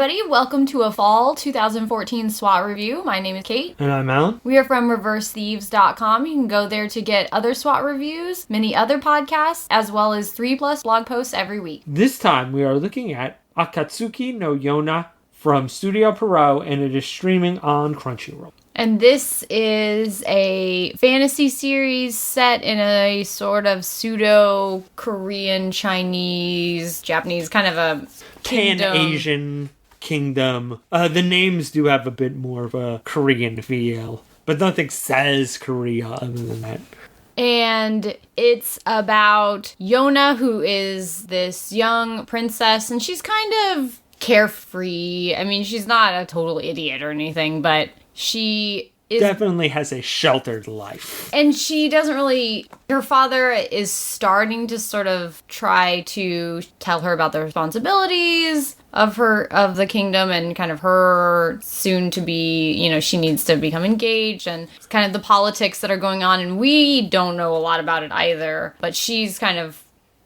everybody. Welcome to a fall 2014 S.W.A.T review. My name is Kate. And I'm Alan. We are from ReverseThieves.com. You can go there to get other S.W.A.T reviews, many other podcasts, as well as 3+ blog posts every week. This time we are looking at Akatsuki no Yona from Studio Pierrot, and it is streaming on Crunchyroll. And this is a fantasy series set in a sort of pseudo-Korean, Chinese, Japanese, kind of a kingdom. Pan-Asian kingdom. The names do have a bit more of a Korean feel, but nothing says Korea other than that. And it's about Yona, who is this young princess, and she's kind of carefree. I mean, she's not a total idiot or anything, but she definitely has a sheltered life. And she doesn't really... Her father is starting to sort of try to tell her about the responsibilities of the kingdom and kind of her soon to be, she needs to become engaged and kind of the politics that are going on. And we don't know a lot about it either, but she's kind of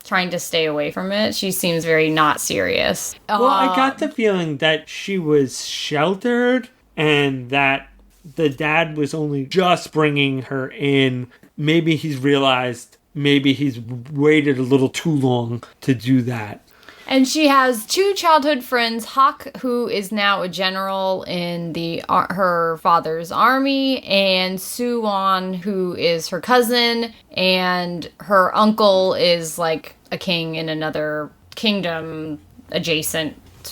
trying to stay away from it. She seems very not serious. Well, I got the feeling that she was sheltered and that the dad was only just bringing her in. Maybe he's realized, maybe he's waited a little too long to do that. And she has two childhood friends, Hawk, who is now a general in her father's army, and Suwon, who is her cousin, and her uncle is like a king in another kingdom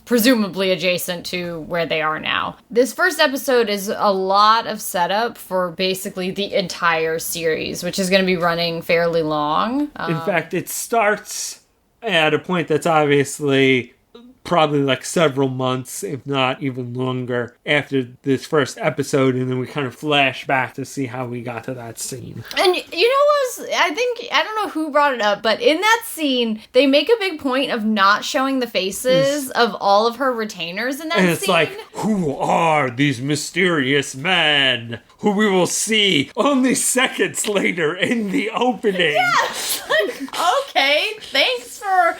presumably adjacent to where they are now. This first episode is a lot of setup for basically the entire series, which is going to be running fairly long. In fact, it starts at a point that's obviously probably like several months, if not even longer, after this first episode, and then we kind of flash back to see how we got to that scene. And I don't know who brought it up, but in that scene, they make a big point of not showing the faces of all of her retainers in that scene. And it's like, who are these mysterious men who we will see only seconds later in the opening? Yeah. Okay, thanks for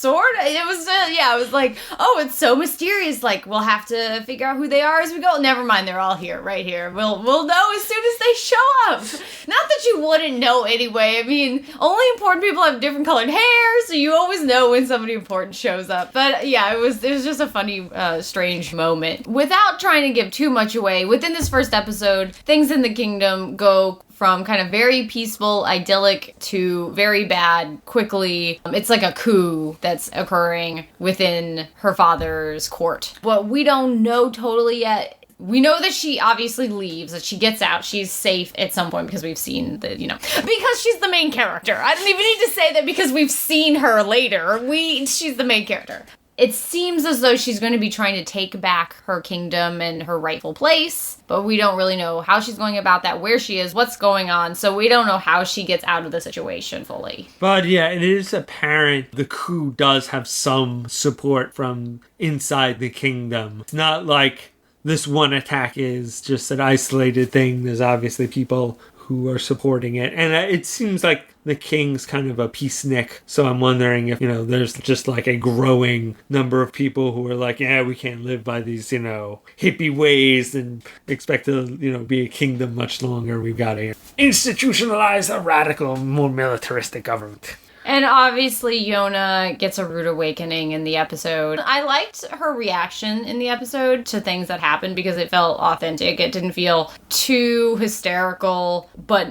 it was like, oh, it's so mysterious. Like, we'll have to figure out who they are as we go. Never mind, they're all here, right here. We'll know as soon as they show up. Not that you wouldn't know anyway. I mean, only important people have different colored hair, so you always know when somebody important shows up. But yeah, it was just a funny, strange moment. Without trying to give too much away, within this first episode, things in the kingdom go from kind of very peaceful, idyllic to very bad quickly. It's like a coup that's occurring within her father's court. What we don't know totally yet, we know that she obviously leaves, that she gets out, she's safe at some point because we've seen because she's the main character. I don't even need to say that because we've seen her later. She's the main character. It seems as though she's going to be trying to take back her kingdom and her rightful place, but we don't really know how she's going about that, where she is, what's going on, so we don't know how she gets out of the situation fully. But yeah, it is apparent the coup does have some support from inside the kingdom. It's not like this one attack is just an isolated thing. There's obviously people who are supporting it, and it seems like the king's kind of a peacenik, so I'm wondering if, there's just like a growing number of people who are like, yeah, we can't live by these, hippie ways and expect to, be a kingdom much longer. We've got to institutionalize a radical, more militaristic government. And obviously, Yona gets a rude awakening in the episode. I liked her reaction in the episode to things that happened because it felt authentic. It didn't feel too hysterical,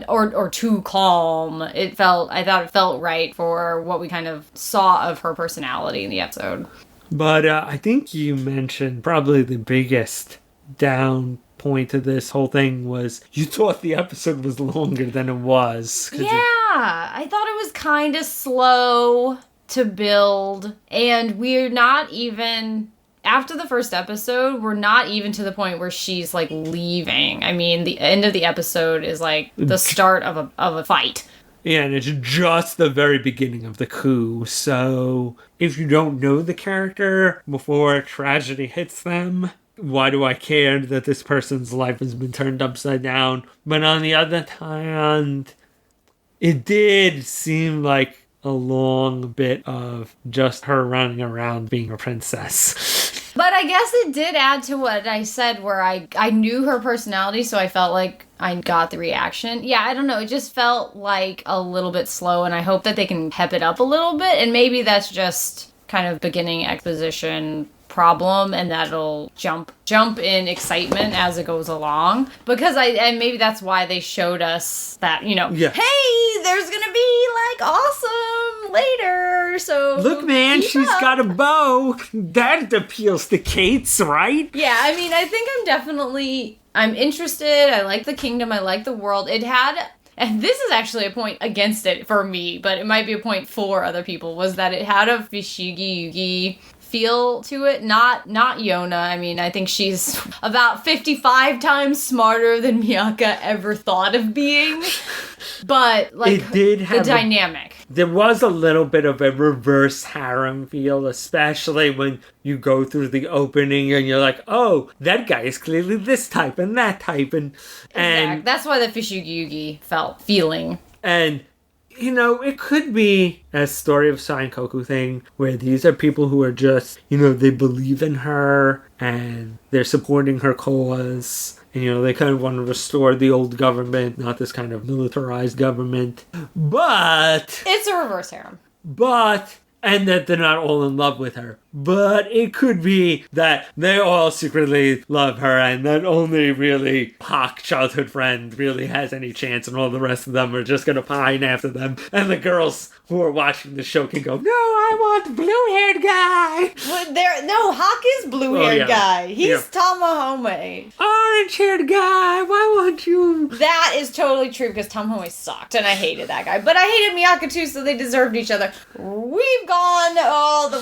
or too calm. I thought it felt right for what we kind of saw of her personality in the episode. But I think you mentioned probably the biggest down point of this whole thing was you thought the episode was longer than it was. I thought it was kind of slow to build, and we're not even... After the first episode, we're not even to the point where she's, like, leaving. I mean, the end of the episode is, like, the start of a fight. Yeah, and it's just the very beginning of the coup, so if you don't know the character before tragedy hits them, why do I care that this person's life has been turned upside down? But on the other hand, it did seem like a long bit of just her running around being a princess. But I guess it did add to what I said, where I knew her personality, so I felt like I got the reaction. Yeah, I don't know. It just felt like a little bit slow, and I hope that they can pep it up a little bit. And maybe that's just kind of beginning exposition problem, and that'll jump in excitement as it goes along, because and maybe that's why they showed us that, you know, hey, there's gonna be like awesome later, so look, man, she's got a bow that appeals to Kate's, right? Yeah, I mean, I think I'm interested. I like the kingdom, I like the world. It had, and this is actually a point against it for me, but it might be a point for other people, was that it had a Fushigi Yugi feel to it, not Yona. I mean, I think she's about 55 times smarter than Miyaka ever thought of being, but like it did have the dynamic. There was a little bit of a reverse harem feel, especially when you go through the opening and you're like, oh, that guy is clearly this type and that type, and that's why the Fushigi Yugi felt feeling. And you know, it could be a story of Sankoku thing where these are people who are just, you know, they believe in her and they're supporting her cause. And, you know, they kind of want to restore the old government, not this kind of militarized government. But it's a reverse harem. And that they're not all in love with her. But it could be that they all secretly love her and that only really Hawk, childhood friend, really has any chance, and all the rest of them are just going to pine after them. And the girls who are watching the show can go, no, I want the blue-haired guy. No, Hawk is blue-haired guy. He's Tamahome. Orange-haired guy, why won't you? That is totally true, because Tamahome sucked, and I hated that guy. But I hated Miyaka too, so they deserved each other. We've gone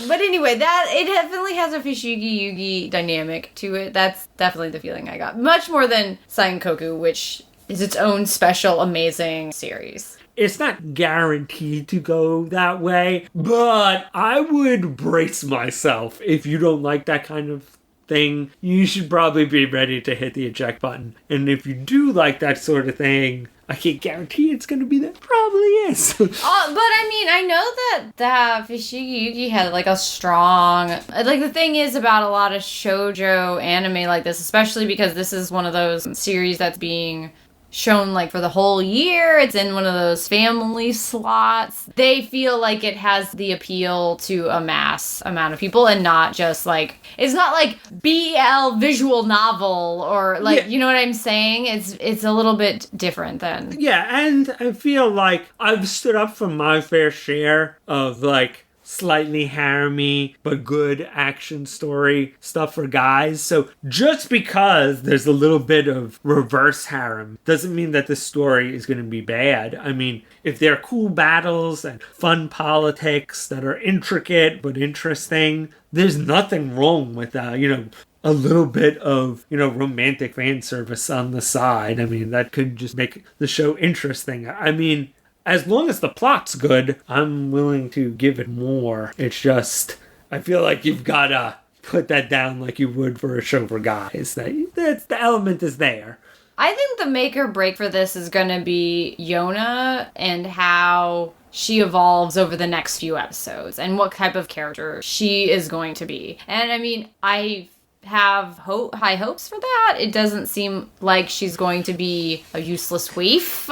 but anyway, it definitely has a Fushigi Yugi dynamic to it. That's definitely the feeling I got. Much more than Sankoku, which is its own special, amazing series. It's not guaranteed to go that way, but I would brace myself. If you don't like that kind of thing, you should probably be ready to hit the eject button. And if you do like that sort of thing, I can't guarantee it's going to be that. Probably is. But I mean, I know that Fushigi Yugi had like a strong... Like, the thing is about a lot of shoujo anime like this, especially because this is one of those series that's being shown like for the whole year. It's in one of those family slots. They feel like it has the appeal to a mass amount of people, and not just like, it's not like BL visual novel or like, you know what I'm saying? It's a little bit different than. Yeah, and I feel like I've stood up for my fair share of like slightly harem-y but good action story stuff for guys. So just because there's a little bit of reverse harem doesn't mean that the story is going to be bad. I mean, if there are cool battles and fun politics that are intricate but interesting, there's nothing wrong with that, you know, a little bit of, you know, romantic fan service on the side. I mean, that could just make the show interesting. I mean, as long as the plot's good, I'm willing to give it more. It's just, I feel like you've got to put that down like you would for a show for guys. That's the element is there. I think the make or break for this is going to be Yona and how she evolves over the next few episodes and what type of character she is going to be. And I mean, I have high hopes for that. It doesn't seem like she's going to be a useless waif.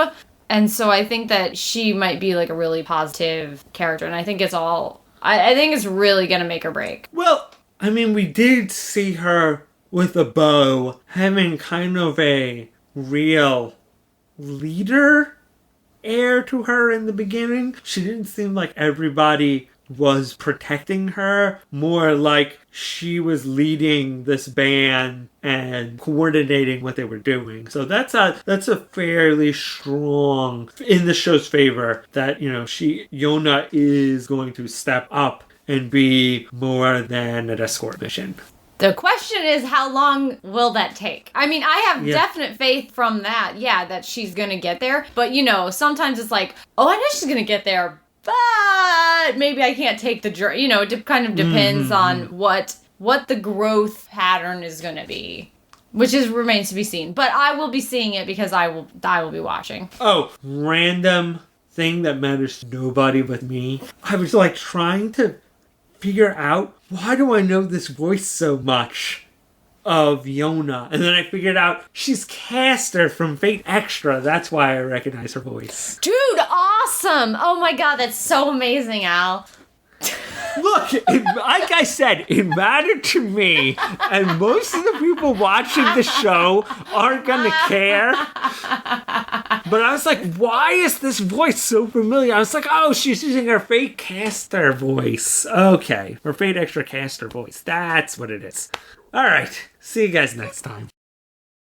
And so I think that she might be like a really positive character. And I think I think it's really going to make or break. Well, I mean, we did see her with a bow having kind of a real leader air to her in the beginning. She didn't seem like everybody was protecting her, more like she was leading this band and coordinating what they were doing. So that's a fairly strong in the show's favor that, you know, Yona is going to step up and be more than an escort mission. The question is, how long will that take? I mean, I have definite faith from that, that she's gonna get there. But, you know, sometimes it's like, oh, I know she's gonna get there, but maybe I can't take the journey. You know, it kind of depends on what the growth pattern is going to be, which remains to be seen. But I will be seeing it because I will be watching. Oh, random thing that matters to nobody but me. I was like trying to figure out, why do I know this voice so much of Yona? And then I figured out she's Caster from Fate Extra. That's why I recognize her voice. Dude, awesome! Oh my god, that's so amazing, Al. Look, like I said, it mattered to me, and most of the people watching the show aren't gonna care. But I was like, why is this voice so familiar? I was like, oh, she's using her Fate Caster voice. Okay, her Fate Extra Caster voice. That's what it is. All right, see you guys next time.